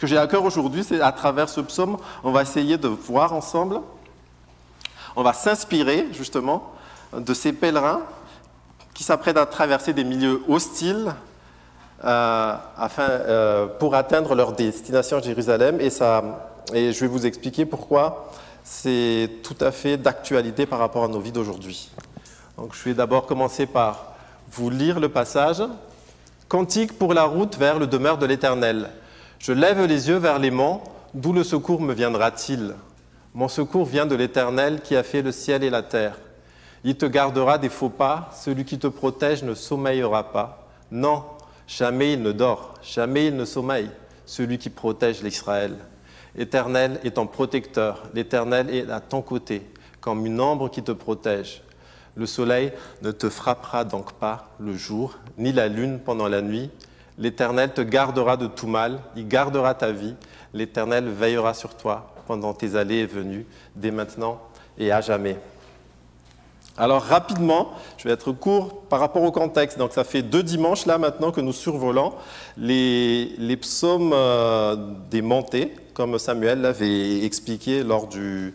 que j'ai à cœur aujourd'hui, c'est à travers ce psaume, on va essayer de voir ensemble, on va s'inspirer justement de ces pèlerins qui s'apprêtent à traverser des milieux hostiles pour atteindre leur destination à Jérusalem. Et je vais vous expliquer pourquoi c'est tout à fait d'actualité par rapport à nos vies d'aujourd'hui. Donc, je vais d'abord commencer par vous lire le passage. « Cantique pour la route vers le demeure de l'Éternel. Je lève les yeux vers les monts, d'où le secours me viendra-t-il? Mon secours vient de l'Éternel qui a fait le ciel et la terre. Il te gardera des faux pas, celui qui te protège ne sommeillera pas. Non, jamais il ne dort, jamais il ne sommeille, celui qui protège l'Israël. L'Éternel est ton protecteur, l'Éternel est à ton côté, comme une ombre qui te protège. Le soleil ne te frappera donc pas le jour, ni la lune pendant la nuit. L'Éternel te gardera de tout mal, il gardera ta vie. L'Éternel veillera sur toi pendant tes allées et venues, dès maintenant et à jamais. » Alors rapidement, je vais être court par rapport au contexte. Donc ça fait 2 dimanches là maintenant que nous survolons les psaumes des montées, comme Samuel l'avait expliqué lors du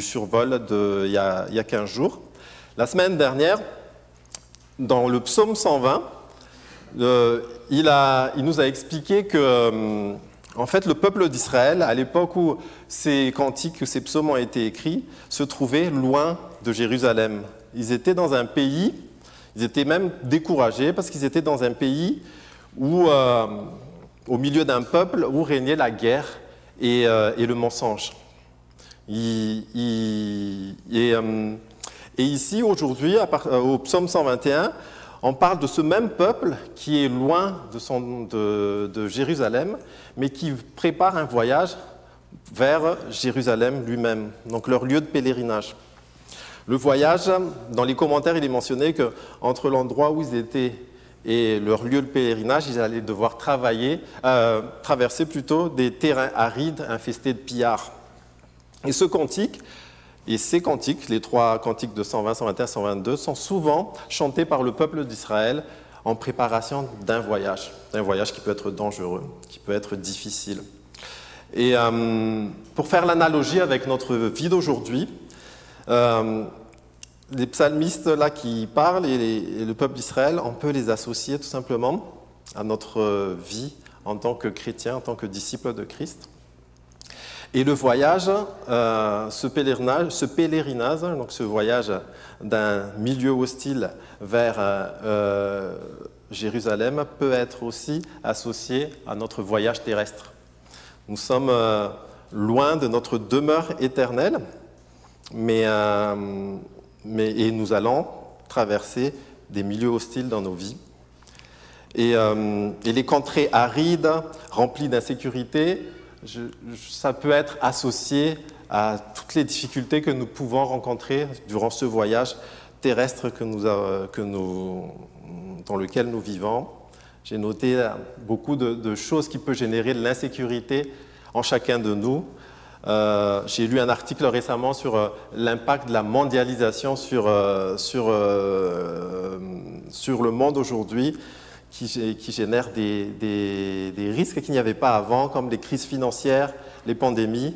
survol il y a 15 jours. La semaine dernière, dans le psaume 120, il nous a expliqué que, en fait, le peuple d'Israël, à l'époque où ces cantiques, ces psaumes ont été écrits, se trouvait loin de Jérusalem. Ils étaient dans un pays, ils étaient même découragés parce qu'ils étaient dans un pays où, au milieu d'un peuple où régnait la guerre et le mensonge. Et ici, aujourd'hui, au psaume 121, on parle de ce même peuple qui est loin de Jérusalem, mais qui prépare un voyage vers Jérusalem lui-même, donc leur lieu de pèlerinage. Le voyage, dans les commentaires, il est mentionné qu'entre l'endroit où ils étaient et leur lieu de pèlerinage, ils allaient devoir traverser plutôt des terrains arides infestés de pillards. Et ces cantiques, les 3 cantiques de 120, 121, 122, sont souvent chantés par le peuple d'Israël en préparation d'un voyage qui peut être dangereux, qui peut être difficile. Et pour faire l'analogie avec notre vie d'aujourd'hui, les psalmistes là qui parlent et le peuple d'Israël, on peut les associer tout simplement à notre vie en tant que chrétien, en tant que disciple de Christ. Et le voyage, ce pèlerinage, donc ce voyage d'un milieu hostile vers Jérusalem peut être aussi associé à notre voyage terrestre. Nous sommes loin de notre demeure éternelle, et nous allons traverser des milieux hostiles dans nos vies. Et les contrées arides, remplies d'insécurité, ça peut être associé à toutes les difficultés que nous pouvons rencontrer durant ce voyage terrestre dans lequel nous vivons. J'ai noté beaucoup de choses qui peuvent générer de l'insécurité en chacun de nous. J'ai lu un article récemment sur l'impact de la mondialisation sur le monde aujourd'hui, qui génèrent des risques qu'il n'y avait pas avant, comme les crises financières, les pandémies,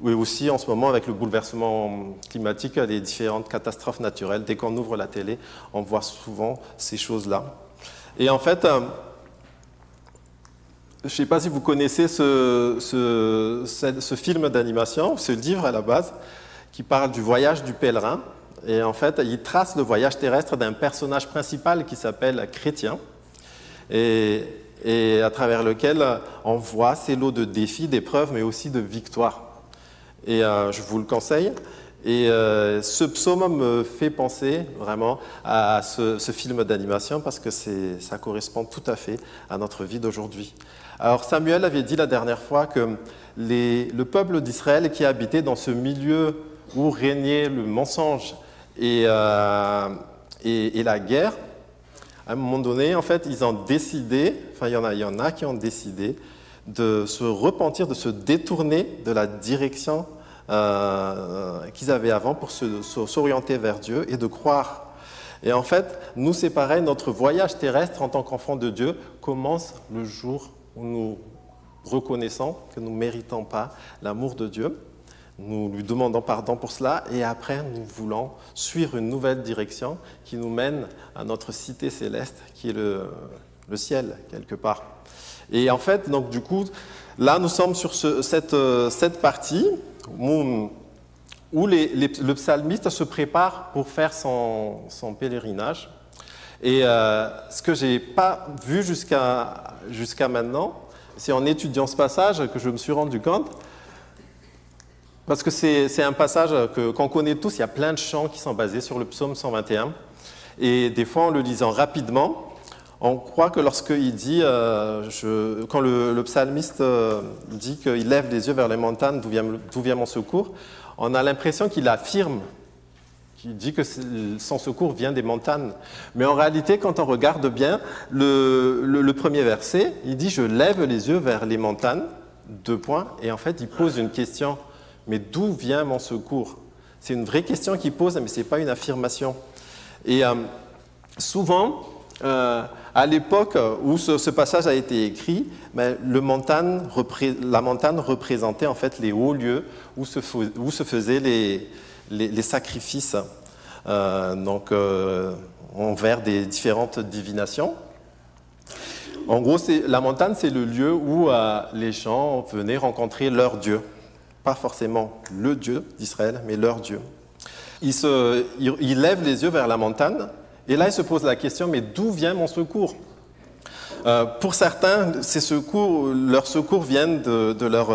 et aussi en ce moment avec le bouleversement climatique, les différentes catastrophes naturelles. Dès qu'on ouvre la télé, on voit souvent ces choses-là. Et en fait, je ne sais pas si vous connaissez ce film d'animation, ce livre à la base, qui parle du voyage du pèlerin. Et en fait, il trace le voyage terrestre d'un personnage principal qui s'appelle Chrétien, et à travers lequel on voit ces lots de défis, d'épreuves, mais aussi de victoires. Et je vous le conseille. Et ce psaume me fait penser vraiment à ce film d'animation parce que ça correspond tout à fait à notre vie d'aujourd'hui. Alors Samuel avait dit la dernière fois que le peuple d'Israël qui habitait dans ce milieu où régnait le mensonge et la guerre, à un moment donné, en fait, ils ont décidé, enfin il y en a qui ont décidé de se repentir, de se détourner de la direction qu'ils avaient avant pour s'orienter vers Dieu et de croire. Et en fait, nous c'est pareil, notre voyage terrestre en tant qu'enfants de Dieu commence le jour où nous reconnaissant que nous ne méritons pas l'amour de Dieu. Nous lui demandons pardon pour cela et après nous voulons suivre une nouvelle direction qui nous mène à notre cité céleste qui est le ciel quelque part. Et en fait, donc du coup, là nous sommes sur cette partie où le psalmiste se prépare pour faire son pèlerinage. Et ce que je n'ai pas vu jusqu'à maintenant, c'est en étudiant ce passage que je me suis rendu compte. Parce que c'est un passage qu'on connaît tous, il y a plein de chants qui sont basés sur le psaume 121. Et des fois, en le lisant rapidement, on croit que lorsqu'il dit, quand le psalmiste dit qu'il lève les yeux vers les montagnes, d'où vient mon secours, on a l'impression qu'il affirme, qu'il dit que son secours vient des montagnes. Mais en réalité, quand on regarde bien le premier verset, il dit « Je lève les yeux vers les montagnes », et en fait, il pose une question. Mais d'où vient mon secours? C'est une vraie question qu'il pose, mais ce n'est pas une affirmation. Et souvent, à l'époque où ce passage a été écrit, la montagne représentait en fait les hauts lieux où se faisaient les sacrifices envers des différentes divinations. En gros, la montagne, c'est le lieu où les gens venaient rencontrer leur Dieu. Pas forcément le Dieu d'Israël, mais leur Dieu. Ils lèvent les yeux vers la montagne, et là, ils se posent la question, mais d'où vient mon secours? Pour certains, leurs secours viennent de leur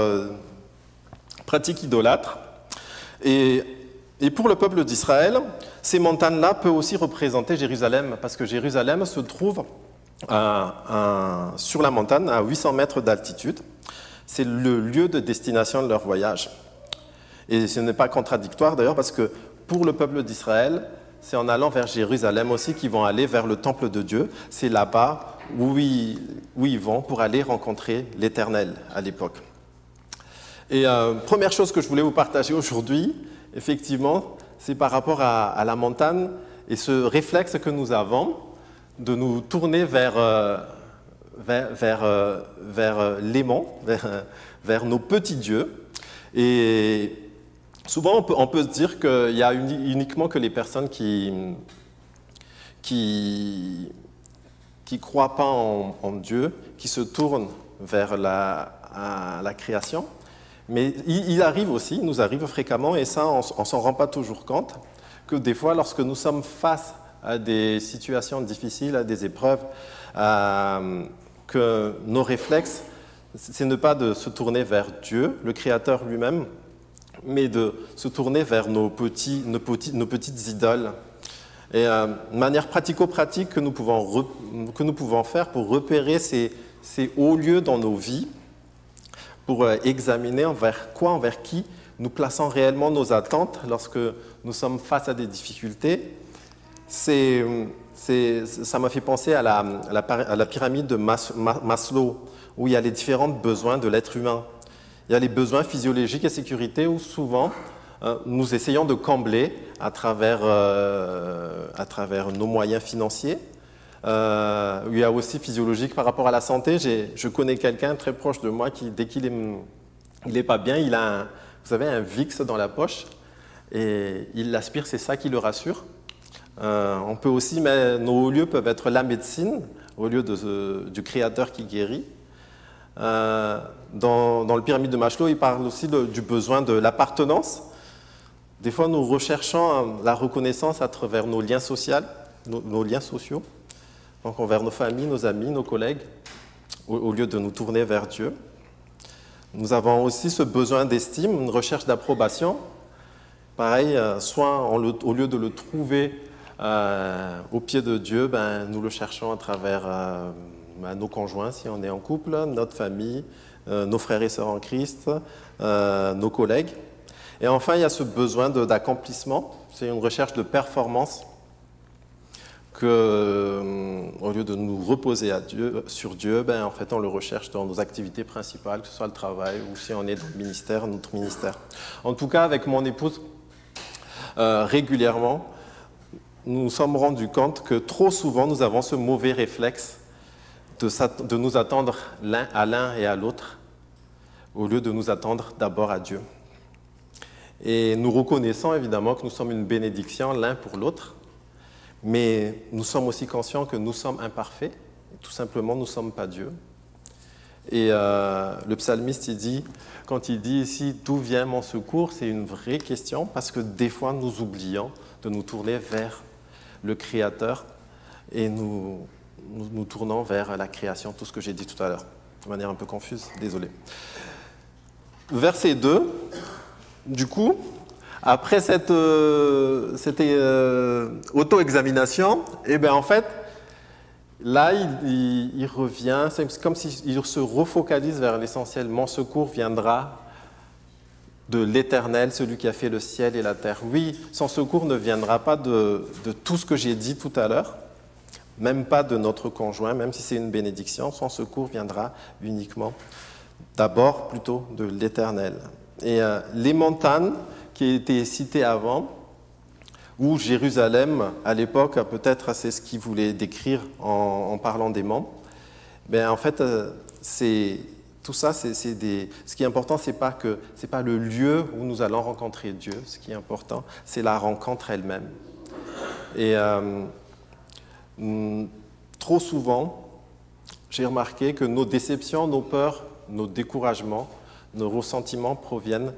pratique idolâtre. Et pour le peuple d'Israël, ces montagnes-là peuvent aussi représenter Jérusalem, parce que Jérusalem se trouve sur la montagne, à 800 mètres d'altitude. C'est le lieu de destination de leur voyage. Et ce n'est pas contradictoire d'ailleurs parce que pour le peuple d'Israël, c'est en allant vers Jérusalem aussi qu'ils vont aller vers le temple de Dieu. C'est là-bas où ils vont pour aller rencontrer l'Éternel à l'époque. Et première chose que je voulais vous partager aujourd'hui, effectivement, c'est par rapport à la montagne et ce réflexe que nous avons de nous tourner vers l'aimant, vers nos petits dieux. Et souvent, on peut se dire qu'il y a uniquement que les personnes qui croient pas en Dieu, qui se tournent vers la création. Mais il nous arrive fréquemment, et ça, on ne s'en rend pas toujours compte, que des fois, lorsque nous sommes face à des situations difficiles, à des épreuves, que nos réflexes, c'est ne pas de se tourner vers Dieu, le Créateur lui-même, mais de se tourner vers nos petites idoles. Et une manière pratico-pratique que nous pouvons faire pour repérer ces hauts lieux dans nos vies, pour examiner envers qui nous plaçons réellement nos attentes lorsque nous sommes face à des difficultés, ça m'a fait penser à la pyramide de Maslow, où il y a les différents besoins de l'être humain. Il y a les besoins physiologiques et sécurité, où souvent nous essayons de combler à travers nos moyens financiers. Il y a aussi physiologique par rapport à la santé. Je connais quelqu'un très proche de moi qui, dès qu'il n'est pas bien, il a un Vicks dans la poche et il l'aspire, c'est ça qui le rassure. On peut aussi, nos hauts lieux peuvent être la médecine, au lieu du Créateur qui guérit. Dans le pyramide de Maslow, il parle aussi du besoin de l'appartenance. Des fois, nous recherchons la reconnaissance à travers nos liens sociaux, donc envers nos familles, nos amis, nos collègues, au lieu de nous tourner vers Dieu. Nous avons aussi ce besoin d'estime, une recherche d'approbation. Pareil, soit au lieu de le trouver au pied de Dieu, nous le cherchons à travers nos conjoints, si on est en couple, notre famille, nos frères et sœurs en Christ, nos collègues. Et enfin, il y a ce besoin d'accomplissement, c'est une recherche de performance au lieu de nous reposer sur Dieu, en fait, on le recherche dans nos activités principales, que ce soit le travail ou si on est dans le ministère, notre ministère. En tout cas, avec mon épouse, régulièrement, nous nous sommes rendus compte que trop souvent, nous avons ce mauvais réflexe de nous attendre l'un à l'un et à l'autre au lieu de nous attendre d'abord à Dieu. Et nous reconnaissons évidemment que nous sommes une bénédiction l'un pour l'autre, mais nous sommes aussi conscients que nous sommes imparfaits, tout simplement nous ne sommes pas Dieu. Et le psalmiste, quand il dit ici « D'où vient mon secours ?», c'est une vraie question parce que des fois nous oublions de nous tourner vers le Créateur et nous tournons vers la création, tout ce que j'ai dit tout à l'heure, de manière un peu confuse, désolé. Verset 2, du coup, après cette auto-examination, eh bien en fait, là, il revient, c'est comme s'il se refocalise vers l'essentiel. Mon secours viendra de l'Éternel, celui qui a fait le ciel et la terre. Oui, son secours ne viendra pas de tout ce que j'ai dit tout à l'heure, même pas de notre conjoint, même si c'est une bénédiction. Son secours viendra uniquement, d'abord plutôt, de l'Éternel. Et les montagnes qui étaient citées avant, ou Jérusalem, à l'époque, peut-être c'est ce qu'il voulait décrire en parlant des monts. Ben, en fait, tout ça, ce qui est important, ce n'est pas le lieu où nous allons rencontrer Dieu. Ce qui est important, c'est la rencontre elle-même. Et trop souvent, j'ai remarqué que nos déceptions, nos peurs, nos découragements, nos ressentiments proviennent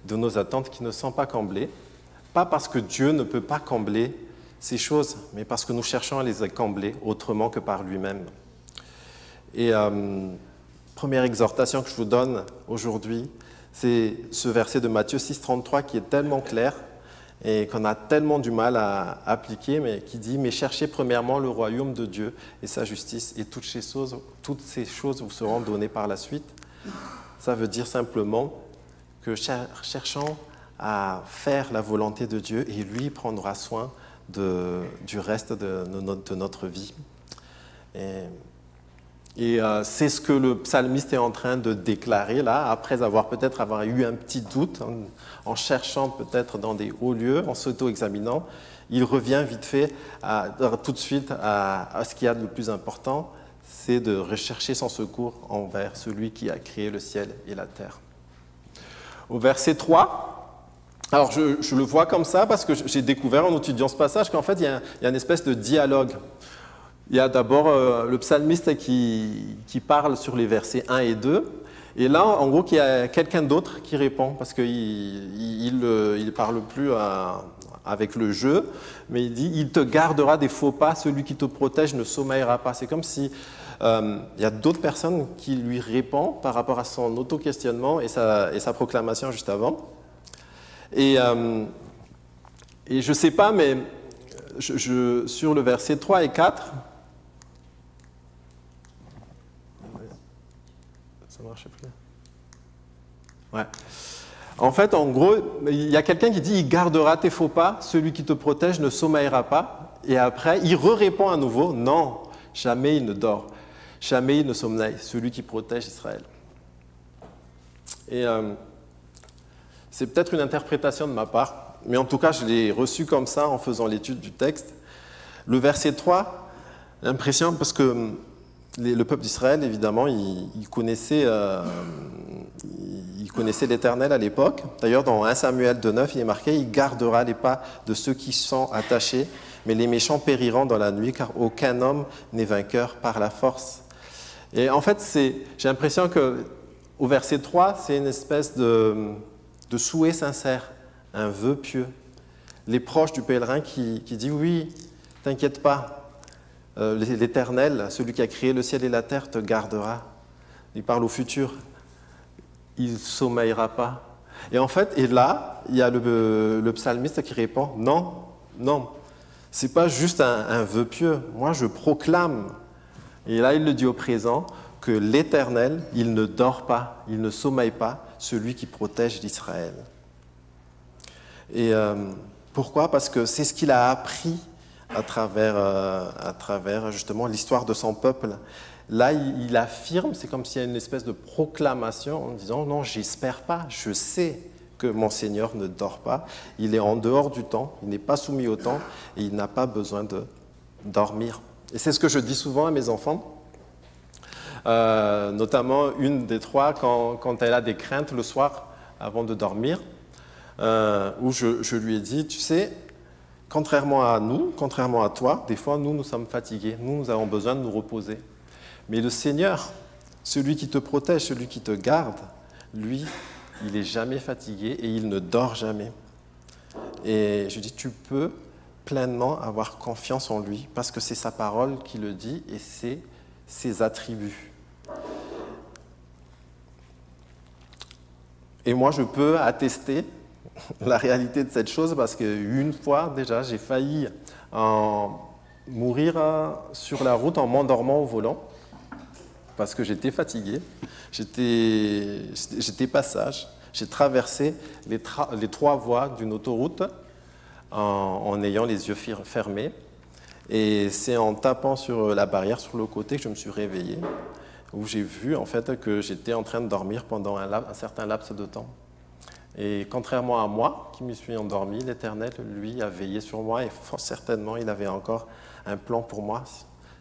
de nos attentes qui ne sont pas comblées. Pas parce que Dieu ne peut pas combler ces choses, mais parce que nous cherchons à les combler autrement que par lui-même. Et première exhortation que je vous donne aujourd'hui, c'est ce verset de Matthieu 6, 33 qui est tellement clair et qu'on a tellement du mal à appliquer, mais qui dit « Mais cherchez premièrement le royaume de Dieu et sa justice, et toutes ces choses vous seront données par la suite. » Ça veut dire simplement que cherchons à faire la volonté de Dieu et lui prendra soin du reste de notre vie. Et c'est ce que le psalmiste est en train de déclarer là, après peut-être avoir eu un petit doute, en cherchant peut-être dans des hauts lieux, en s'auto-examinant. Il revient vite fait, tout de suite, à ce qu'il y a de plus important, c'est de rechercher son secours envers celui qui a créé le ciel et la terre. Au verset 3, alors je le vois comme ça parce que j'ai découvert en étudiant ce passage qu'en fait il y a une espèce de dialogue. Il y a d'abord le psalmiste qui parle sur les versets 1 et 2, et là en gros il y a quelqu'un d'autre qui répond parce qu'il ne parle plus avec le jeu, mais il dit « Il te gardera des faux pas, celui qui te protège ne sommeillera pas ». C'est comme si il y a d'autres personnes qui lui répondent par rapport à son auto-questionnement et sa proclamation juste avant. Et je ne sais pas, mais sur le verset 3 et 4, ça ne marche plus. Ouais. En fait, en gros, il y a quelqu'un qui dit « Il gardera tes faux pas, celui qui te protège ne sommeillera pas ». Et après, il répond à nouveau « Non, jamais il ne dort, jamais il ne sommeille, celui qui protège Israël ». Et c'est peut-être une interprétation de ma part, mais en tout cas, je l'ai reçu comme ça en faisant l'étude du texte. Le verset 3, l'impression, parce que le peuple d'Israël, évidemment, il connaissait l'Éternel à l'époque. D'ailleurs, dans 1 Samuel 2,9, il est marqué « Il gardera les pas de ceux qui sont attachés, mais les méchants périront dans la nuit, car aucun homme n'est vainqueur par la force. » Et en fait, j'ai l'impression qu'au verset 3, c'est une espèce de souhait sincère, un vœu pieux. Les proches du pèlerin qui dit « Oui, t'inquiète pas, l'Éternel, celui qui a créé le ciel et la terre, te gardera. » Il parle au futur. Il ne sommeillera pas. Et en fait, là, il y a le psalmiste qui répond « Non, non, ce n'est pas juste un vœu pieux. Moi, je proclame. » Et là, il le dit au présent, que l'Éternel, il ne dort pas, il ne sommeille pas, celui qui protège l'Israël. Et pourquoi ? Parce que c'est ce qu'il a appris à travers justement l'histoire de son peuple. Là, il affirme, c'est comme s'il y a une espèce de proclamation en disant « Non, j'espère pas, je sais que mon Seigneur ne dort pas, il est en dehors du temps, il n'est pas soumis au temps et il n'a pas besoin de dormir. » Et c'est ce que je dis souvent à mes enfants. Notamment une des trois quand elle a des craintes le soir avant de dormir, où je lui ai dit, tu sais, contrairement à nous, contrairement à toi, des fois nous sommes fatigués, nous avons besoin de nous reposer. Mais le Seigneur, celui qui te protège, celui qui te garde, lui, il n'est jamais fatigué et il ne dort jamais. Et je dis, tu peux pleinement avoir confiance en lui parce que c'est sa parole qui le dit et c'est ses attributs. Et moi, je peux attester la réalité de cette chose parce qu'une fois déjà, j'ai failli mourir sur la route en m'endormant au volant parce que j'étais fatigué, j'étais pas sage. J'ai traversé les 3 voies d'une autoroute en ayant les yeux fermés. Et c'est en tapant sur la barrière sur le côté que je me suis réveillé, où j'ai vu en fait que j'étais en train de dormir pendant un certain laps de temps. Et contrairement à moi, qui me suis endormi, l'Éternel, lui, a veillé sur moi et fort certainement, il avait encore un plan pour moi.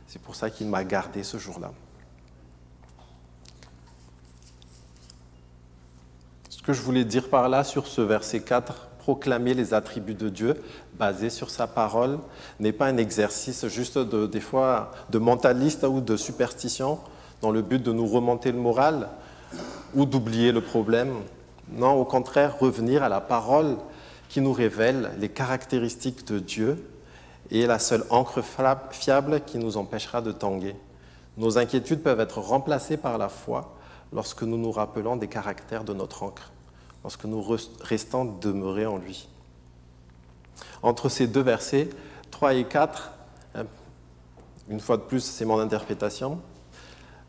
C'est pour ça qu'il m'a gardé ce jour-là. Ce que je voulais dire par là, sur ce verset 4, proclamer les attributs de Dieu, basé sur sa parole, n'est pas un exercice juste des fois de mentaliste ou de superstition, dans le but de nous remonter le moral ou d'oublier le problème. Non, au contraire, revenir à la parole qui nous révèle les caractéristiques de Dieu et la seule encre fiable qui nous empêchera de tanguer. Nos inquiétudes peuvent être remplacées par la foi lorsque nous nous rappelons des caractères de notre encre, lorsque nous restons demeurés en lui. Entre ces 2 versets, 3 et 4, une fois de plus, c'est mon interprétation.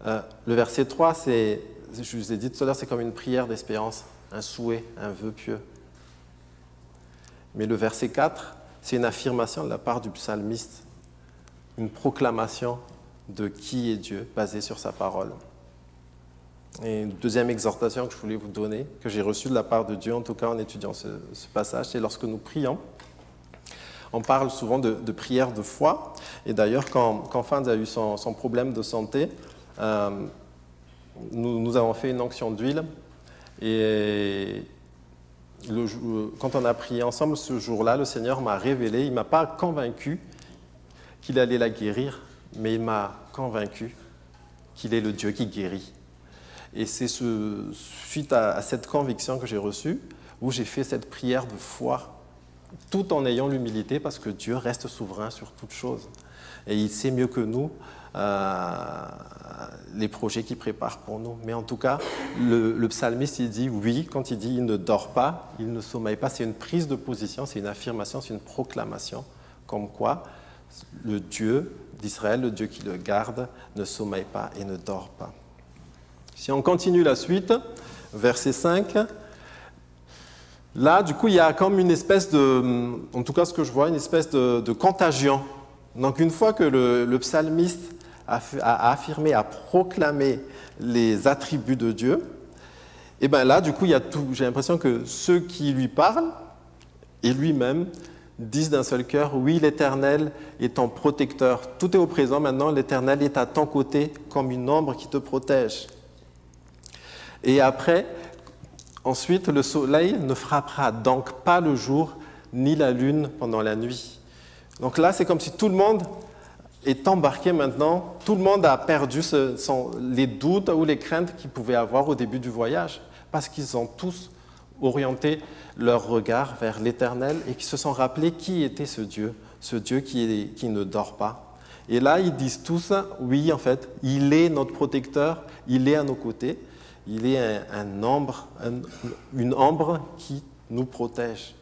Le verset 3, je vous ai dit tout à l'heure, c'est comme une prière d'espérance, un souhait, un vœu pieux. Mais le verset 4, c'est une affirmation de la part du psalmiste, une proclamation de qui est Dieu, basée sur sa parole. Et une deuxième exhortation que je voulais vous donner, que j'ai reçue de la part de Dieu, en tout cas en étudiant ce passage, c'est lorsque nous prions, on parle souvent de prière de foi. Et d'ailleurs, quand Fans a eu son problème de santé, nous avons fait une onction d'huile. Et quand on a prié ensemble ce jour-là, le Seigneur m'a révélé, il ne m'a pas convaincu qu'il allait la guérir, mais il m'a convaincu qu'il est le Dieu qui guérit. Et c'est suite à cette conviction que j'ai reçue, où j'ai fait cette prière de foi, tout en ayant l'humilité, parce que Dieu reste souverain sur toute chose. Et il sait mieux que nous les projets qu'il prépare pour nous. Mais en tout cas, le psalmiste, il dit oui, quand il dit il ne dort pas, il ne sommeille pas, c'est une prise de position, c'est une affirmation, c'est une proclamation, comme quoi le Dieu d'Israël, le Dieu qui le garde, ne sommeille pas et ne dort pas. Si on continue la suite, verset 5, là, du coup, il y a comme une espèce de, en tout cas ce que je vois, une espèce de contagion. Donc une fois que le psalmiste a affirmé, a proclamé les attributs de Dieu, et bien là, du coup, il y a tout. J'ai l'impression que ceux qui lui parlent, et lui-même, disent d'un seul cœur, oui, l'Éternel est ton protecteur. Tout est au présent maintenant, l'Éternel est à ton côté comme une ombre qui te protège. Et après, ensuite, le soleil ne frappera donc pas le jour, ni la lune pendant la nuit. Donc là, c'est comme si tout le monde est embarqué maintenant, tout le monde a perdu les doutes ou les craintes qu'ils pouvaient avoir au début du voyage, parce qu'ils ont tous orienté leur regard vers l'Éternel et qu'ils se sont rappelés qui était ce Dieu qui ne dort pas. Et là, ils disent tous, oui, en fait, il est notre protecteur, il est à nos côtés. Il est une ombre qui nous protège.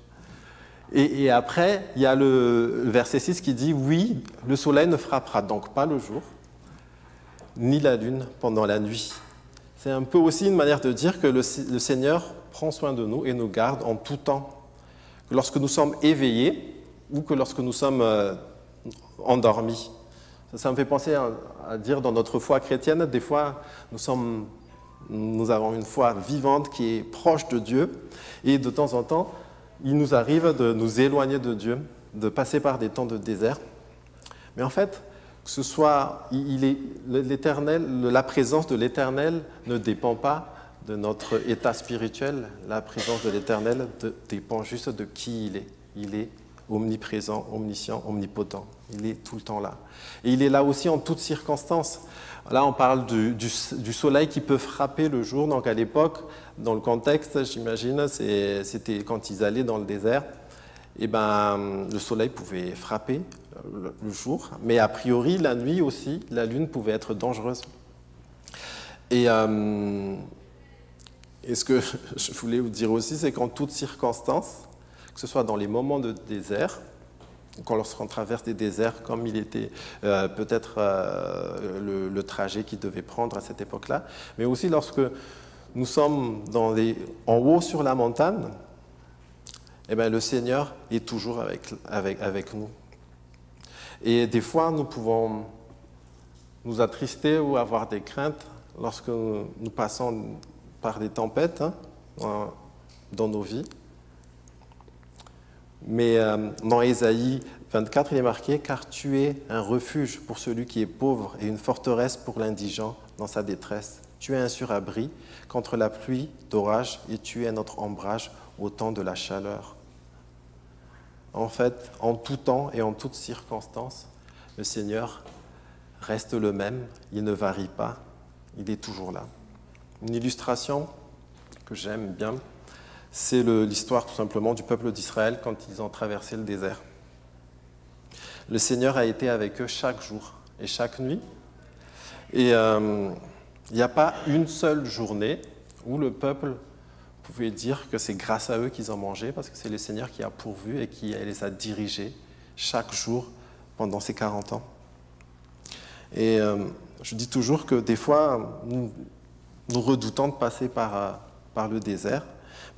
Et après, il y a le verset 6 qui dit « Oui, le soleil ne frappera donc pas le jour, ni la lune pendant la nuit. » C'est un peu aussi une manière de dire que le Seigneur prend soin de nous et nous garde en tout temps. Que lorsque nous sommes éveillés ou que lorsque nous sommes endormis. Ça me fait penser à dire dans notre foi chrétienne, des fois, nous avons une foi vivante qui est proche de Dieu et de temps en temps, il nous arrive de nous éloigner de Dieu, de passer par des temps de désert. Mais en fait, que ce soit, l'Éternel, la présence de l'Éternel ne dépend pas de notre état spirituel. La présence de l'Éternel dépend juste de qui il est. Il est omniprésent, omniscient, omnipotent. Il est tout le temps là. Et il est là aussi en toutes circonstances. Là, on parle du soleil qui peut frapper le jour. Donc, à l'époque, dans le contexte, j'imagine, c'était quand ils allaient dans le désert, et le soleil pouvait frapper le jour, mais a priori, la nuit aussi, la lune pouvait être dangereuse. Et ce que je voulais vous dire aussi, c'est qu'en toutes circonstances, que ce soit dans les moments de désert, lorsqu'on traverse des déserts, comme il était peut-être le trajet qu'il devait prendre à cette époque-là, mais aussi lorsque nous sommes en haut sur la montagne, le Seigneur est toujours avec nous. Et des fois, nous pouvons nous attrister ou avoir des craintes lorsque nous passons par des tempêtes dans nos vies. Mais dans Ésaïe 24, il est marqué « Car tu es un refuge pour celui qui est pauvre et une forteresse pour l'indigent dans sa détresse. Tu es un surabri contre la pluie d'orage et tu es notre ombrage au temps de la chaleur. » En fait, en tout temps et en toutes circonstances, le Seigneur reste le même, il ne varie pas, il est toujours là. Une illustration que j'aime bien, c'est l'histoire tout simplement du peuple d'Israël quand ils ont traversé le désert. Le Seigneur a été avec eux chaque jour et chaque nuit. Et il n'y a pas une seule journée où le peuple pouvait dire que c'est grâce à eux qu'ils ont mangé, parce que c'est le Seigneur qui a pourvu et qui les a dirigés chaque jour pendant ces 40 ans. Et je dis toujours que des fois, nous redoutons de passer par le désert,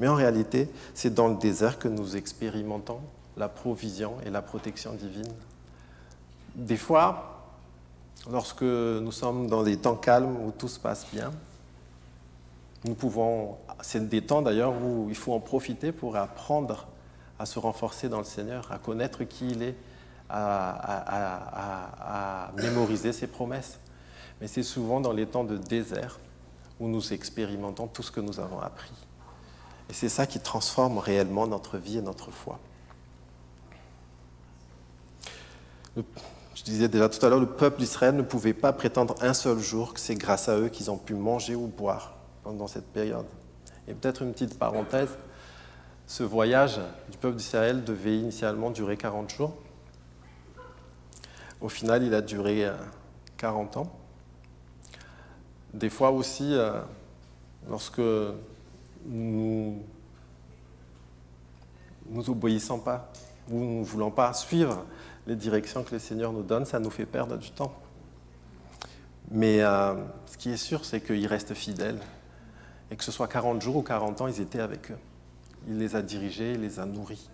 mais en réalité, c'est dans le désert que nous expérimentons la provision et la protection divine. Des fois, lorsque nous sommes dans des temps calmes où tout se passe bien, c'est des temps d'ailleurs où il faut en profiter pour apprendre à se renforcer dans le Seigneur, à connaître qui il est, à mémoriser ses promesses. Mais c'est souvent dans les temps de désert où nous expérimentons tout ce que nous avons appris. Et c'est ça qui transforme réellement notre vie et notre foi. Je disais déjà tout à l'heure, le peuple d'Israël ne pouvait pas prétendre un seul jour que c'est grâce à eux qu'ils ont pu manger ou boire pendant cette période. Et peut-être une petite parenthèse, ce voyage du peuple d'Israël devait initialement durer 40 jours. Au final, il a duré 40 ans. Des fois aussi, lorsque nous n'obéissons pas ou nous ne voulons pas suivre les directions que le Seigneur nous donne, ça nous fait perdre du temps. Mais ce qui est sûr, c'est qu'il reste fidèle. Et que ce soit 40 jours ou 40 ans, ils étaient avec eux. Il les a dirigés, il les a nourris.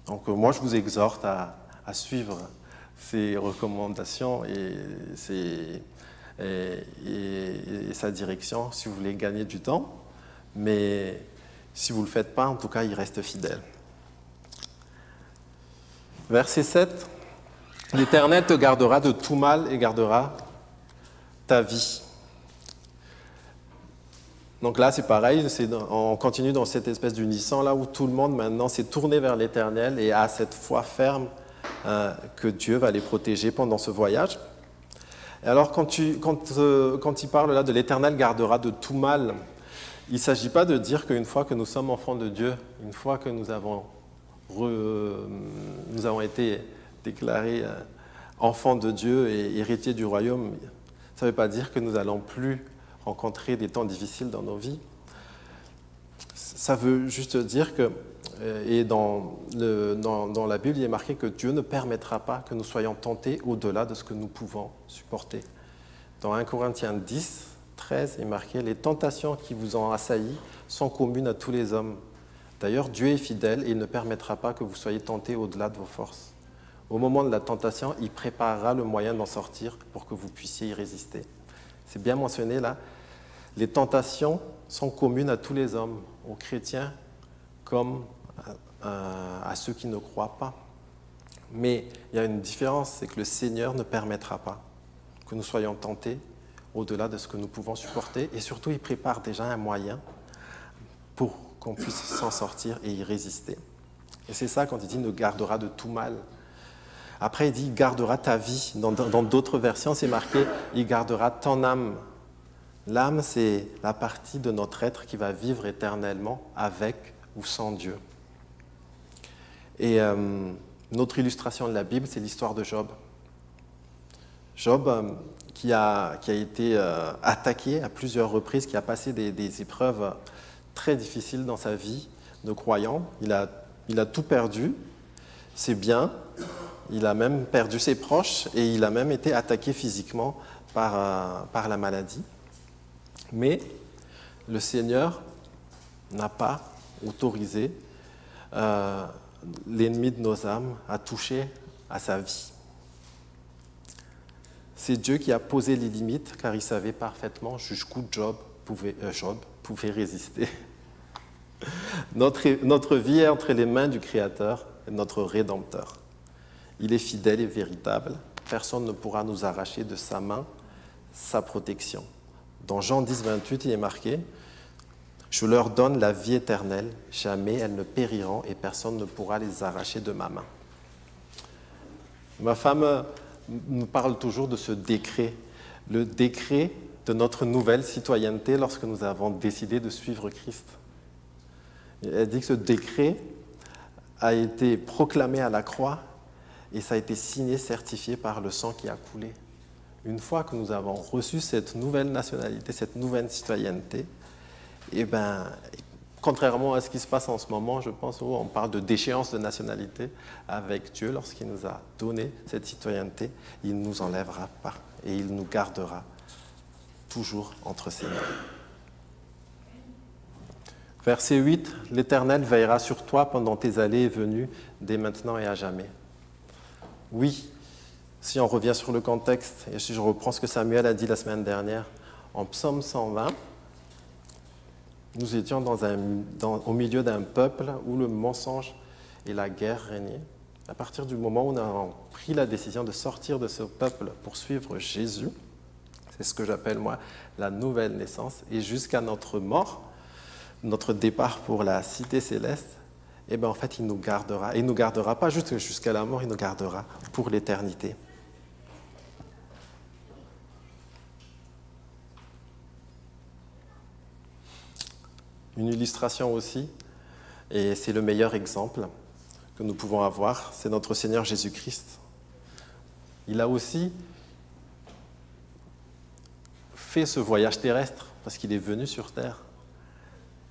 Donc moi, je vous exhorte à suivre ces recommandations et sa direction si vous voulez gagner du temps. Mais si vous ne le faites pas, en tout cas, il reste fidèle. Verset 7. « L'Éternel te gardera de tout mal et gardera ta vie. » Donc là, c'est pareil, on continue dans cette espèce d'unisson là où tout le monde maintenant s'est tourné vers l'Éternel et a cette foi ferme que Dieu va les protéger pendant ce voyage. Et alors, quand il parle là de l'Éternel gardera de tout mal, il ne s'agit pas de dire qu'une fois que nous sommes enfants de Dieu, une fois que nous avons été déclarés enfants de Dieu et héritiers du royaume, ça ne veut pas dire que nous n'allons plus rencontrer des temps difficiles dans nos vies. Ça veut juste dire que, et dans la Bible, il est marqué que Dieu ne permettra pas que nous soyons tentés au-delà de ce que nous pouvons supporter. Dans 1 Corinthiens 10, 13, il est marqué « Les tentations qui vous ont assaillis sont communes à tous les hommes. D'ailleurs, Dieu est fidèle et il ne permettra pas que vous soyez tentés au-delà de vos forces. Au moment de la tentation, il préparera le moyen d'en sortir pour que vous puissiez y résister. » C'est bien mentionné là. Les tentations sont communes à tous les hommes, aux chrétiens comme à ceux qui ne croient pas. Mais il y a une différence, c'est que le Seigneur ne permettra pas que nous soyons tentés au-delà de ce que nous pouvons supporter. Et surtout, il prépare déjà un moyen pour qu'on puisse s'en sortir et y résister. Et c'est ça quand il dit « ne gardera de tout mal ». Après, il dit « il gardera ta vie ». Dans d'autres versions, c'est marqué « il gardera ton âme ». L'âme, c'est la partie de notre être qui va vivre éternellement avec ou sans Dieu. Et notre illustration de la Bible, c'est l'histoire de Job. Job, qui a été attaqué à plusieurs reprises, qui a passé des épreuves très difficiles dans sa vie de croyant. Il a tout perdu, ses biens, il a même perdu ses proches et il a même été attaqué physiquement par la maladie. Mais le Seigneur n'a pas autorisé l'ennemi de nos âmes à toucher à sa vie. C'est Dieu qui a posé les limites, car il savait parfaitement jusqu'où Job pouvait résister. Notre vie est entre les mains du Créateur et de notre Rédempteur. Il est fidèle et véritable. Personne ne pourra nous arracher de sa main sa protection. Dans Jean 10, 28, il est marqué « Je leur donne la vie éternelle, jamais elles ne périront et personne ne pourra les arracher de ma main. » Ma femme nous parle toujours de ce décret, le décret de notre nouvelle citoyenneté lorsque nous avons décidé de suivre Christ. Elle dit que ce décret a été proclamé à la croix et ça a été signé, certifié par le sang qui a coulé. Une fois que nous avons reçu cette nouvelle nationalité, cette nouvelle citoyenneté, eh ben, contrairement à ce qui se passe en ce moment, je pense, où on parle de déchéance de nationalité avec Dieu, lorsqu'il nous a donné cette citoyenneté, il ne nous enlèvera pas et il nous gardera toujours entre ses mains. Verset 8, « L'Éternel veillera sur toi pendant tes allées et venues, dès maintenant et à jamais. » Oui, si on revient sur le contexte, et si je reprends ce que Samuel a dit la semaine dernière, en Psaume 120, nous étions au milieu d'un peuple où le mensonge et la guerre régnaient. À partir du moment où on a pris la décision de sortir de ce peuple pour suivre Jésus, c'est ce que j'appelle moi la nouvelle naissance, et jusqu'à notre mort, notre départ pour la cité céleste, eh bien en fait il nous gardera. Et il ne nous gardera pas juste jusqu'à la mort, il nous gardera pour l'éternité. Une illustration aussi, et c'est le meilleur exemple que nous pouvons avoir, c'est notre Seigneur Jésus-Christ. Il a aussi fait ce voyage terrestre parce qu'il est venu sur terre.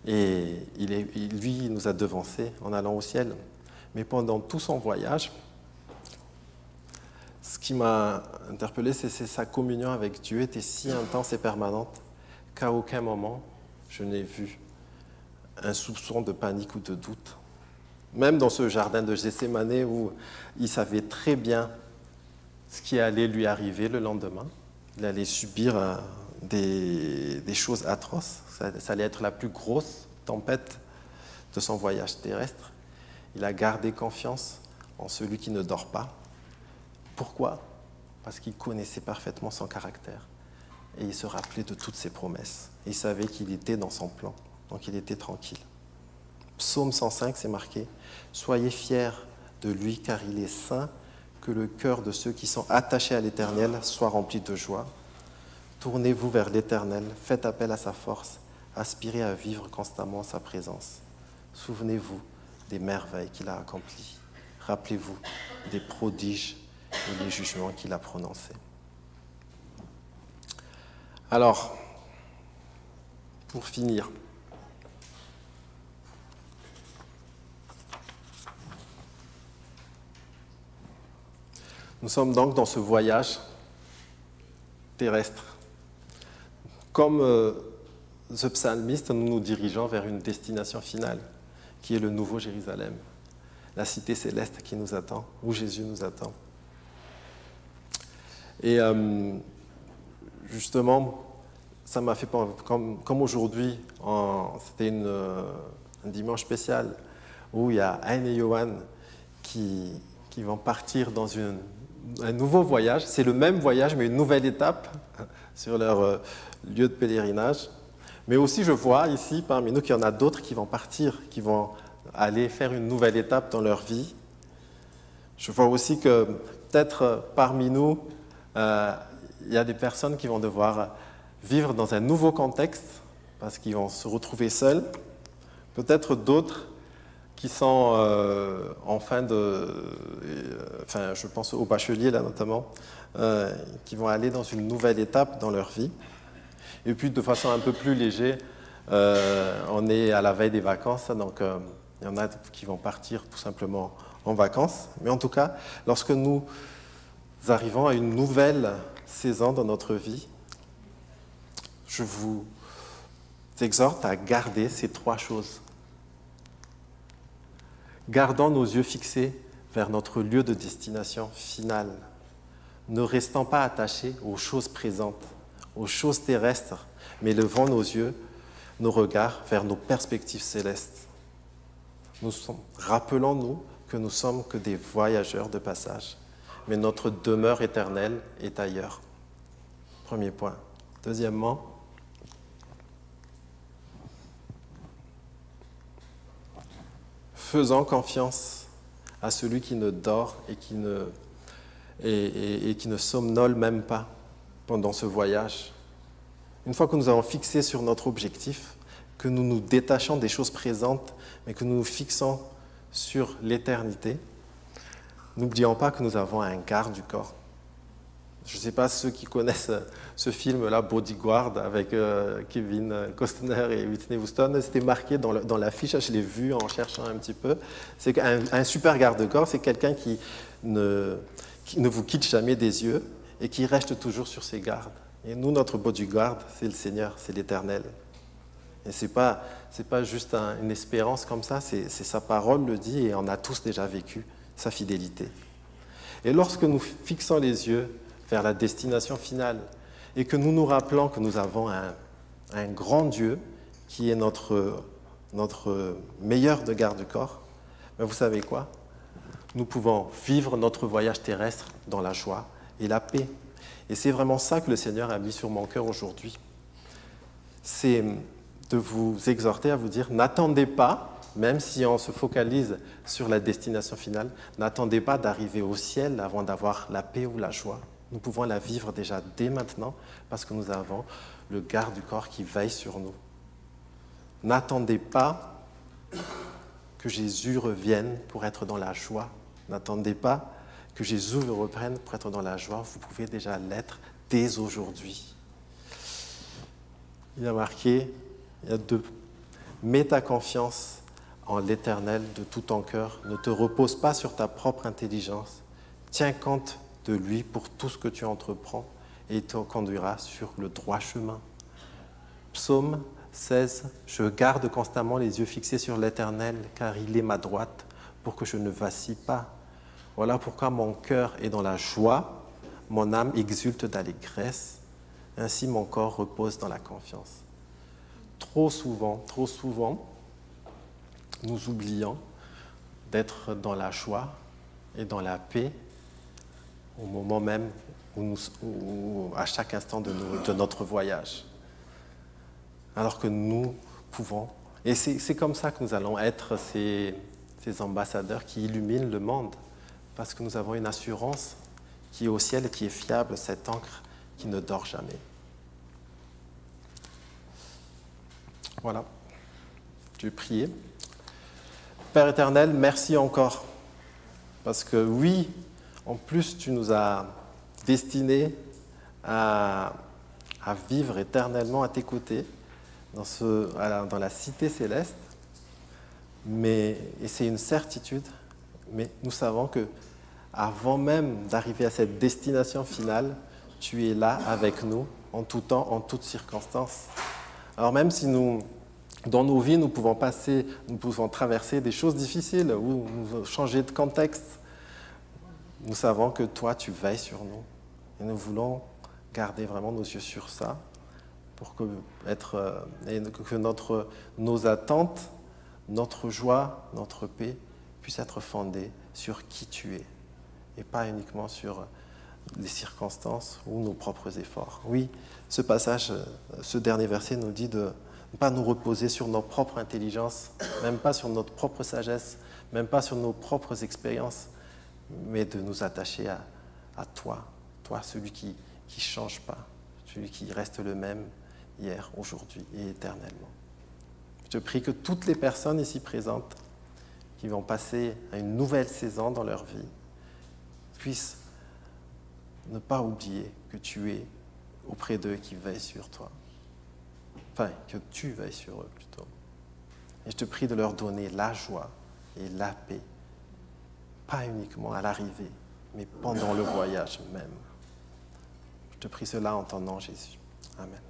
Et lui, il nous a devancés en allant au ciel. Mais pendant tout son voyage, ce qui m'a interpellé, c'est sa communion avec Dieu était si intense et permanente qu'à aucun moment je n'ai vu un soupçon de panique ou de doute. Même dans ce jardin de Gethsémanée où il savait très bien ce qui allait lui arriver le lendemain, il allait subir des choses atroces, ça allait être la plus grosse tempête de son voyage terrestre. Il a gardé confiance en celui qui ne dort pas. Pourquoi ? Parce qu'il connaissait parfaitement son caractère et il se rappelait de toutes ses promesses. Il savait qu'il était dans son plan. Donc il était tranquille. Psaume 105, c'est marqué « Soyez fiers de lui car il est saint, que le cœur de ceux qui sont attachés à l'Éternel soit rempli de joie. Tournez-vous vers l'Éternel, faites appel à sa force, aspirez à vivre constamment en sa présence. Souvenez-vous des merveilles qu'il a accomplies. Rappelez-vous des prodiges et des jugements qu'il a prononcés. » Alors, pour finir, nous sommes donc dans ce voyage terrestre. Comme ce psalmiste, nous nous dirigeons vers une destination finale, qui est le Nouveau Jérusalem, la cité céleste qui nous attend, où Jésus nous attend. Et justement, ça m'a fait, comme aujourd'hui, c'était un dimanche spécial, où il y a Anne et Johan qui qui vont partir dans un nouveau voyage. C'est le même voyage, mais une nouvelle étape sur leur lieu de pèlerinage. Mais aussi, je vois ici, parmi nous, qu'il y en a d'autres qui vont partir, qui vont aller faire une nouvelle étape dans leur vie. Je vois aussi que peut-être parmi nous, il y a des personnes qui vont devoir vivre dans un nouveau contexte parce qu'ils vont se retrouver seuls. Peut-être d'autres qui sont en fin de... enfin, je pense aux bacheliers, là, notamment, qui vont aller dans une nouvelle étape dans leur vie. Et puis, de façon un peu plus légère, on est à la veille des vacances, donc il y en a qui vont partir tout simplement en vacances. Mais en tout cas, lorsque nous arrivons à une nouvelle saison dans notre vie, je vous exhorte à garder ces trois choses. Gardons nos yeux fixés vers notre lieu de destination finale. Ne restons pas attachés aux choses présentes, aux choses terrestres, mais levons nos yeux, nos regards vers nos perspectives célestes. Rappelons-nous que nous sommes que des voyageurs de passage, mais notre demeure éternelle est ailleurs. Premier point. Deuxièmement, faisons confiance à celui qui ne dort et qui ne somnole même pas pendant ce voyage. Une fois que nous avons fixé sur notre objectif, que nous nous détachons des choses présentes, mais que nous nous fixons sur l'éternité, n'oublions pas que nous avons un garde du corps. Je ne sais pas ceux qui connaissent ce film-là, Bodyguard, avec Kevin Costner et Whitney Houston, c'était marqué dans l'affiche, je l'ai vu en cherchant un petit peu. C'est qu'un super garde-corps, c'est quelqu'un qui ne vous quitte jamais des yeux et qui reste toujours sur ses gardes. Et nous, notre bodyguard, c'est le Seigneur, c'est l'Éternel. Et ce n'est pas juste une espérance comme ça, c'est sa parole le dit et on a tous déjà vécu sa fidélité. Et lorsque nous fixons les yeux vers la destination finale et que nous nous rappelons que nous avons un grand Dieu qui est notre meilleur de garde-corps, ben vous savez quoi? Nous pouvons vivre notre voyage terrestre dans la joie et la paix. Et c'est vraiment ça que le Seigneur a mis sur mon cœur aujourd'hui. C'est de vous exhorter à vous dire, n'attendez pas, même si on se focalise sur la destination finale, n'attendez pas d'arriver au ciel avant d'avoir la paix ou la joie. Nous pouvons la vivre déjà dès maintenant parce que nous avons le garde du corps qui veille sur nous. N'attendez pas que Jésus revienne pour être dans la joie. N'attendez pas que Jésus vous reprenne pour être dans la joie. Vous pouvez déjà l'être dès aujourd'hui. Il a marqué, il y a deux. Mets ta confiance en l'Éternel de tout ton cœur. Ne te repose pas sur ta propre intelligence. Tiens compte de lui pour tout ce que tu entreprends et il te conduira sur le droit chemin. Psaume 16. Je garde constamment les yeux fixés sur l'Éternel car il est ma droite pour que je ne vacille pas. Voilà pourquoi mon cœur est dans la joie, mon âme exulte d'allégresse, ainsi mon corps repose dans la confiance. Trop souvent, nous oublions d'être dans la joie et dans la paix au moment même à chaque instant de notre voyage. Alors que nous pouvons, et c'est comme ça que nous allons être ces ambassadeurs qui illuminent le monde, parce que nous avons une assurance qui est au ciel et qui est fiable, cette encre qui ne dort jamais. Voilà, je vais prier. Père éternel, merci encore, parce que oui, en plus tu nous as destinés à vivre éternellement à tes côtés, dans la cité céleste, et c'est une certitude, mais nous savons que avant même d'arriver à cette destination finale, tu es là avec nous, en tout temps, en toutes circonstances. Alors même si dans nos vies, nous pouvons traverser des choses difficiles ou changer de contexte, nous savons que toi, tu veilles sur nous. Et nous voulons garder vraiment nos yeux sur ça pour que nos attentes, notre joie, notre paix puissent être fondées sur qui tu es. et pas uniquement sur les circonstances ou nos propres efforts. Oui, ce passage, ce dernier verset nous dit de ne pas nous reposer sur nos propres intelligences, même pas sur notre propre sagesse, même pas sur nos propres expériences, mais de nous attacher à toi, celui qui ne change pas, celui qui reste le même hier, aujourd'hui et éternellement. Je prie que toutes les personnes ici présentes qui vont passer à une nouvelle saison dans leur vie puissent ne pas oublier que tu es auprès d'eux, qui veillent sur toi. Enfin, que tu veilles sur eux plutôt. Et je te prie de leur donner la joie et la paix, pas uniquement à l'arrivée, mais pendant le voyage même. Je te prie cela en ton nom, Jésus. Amen.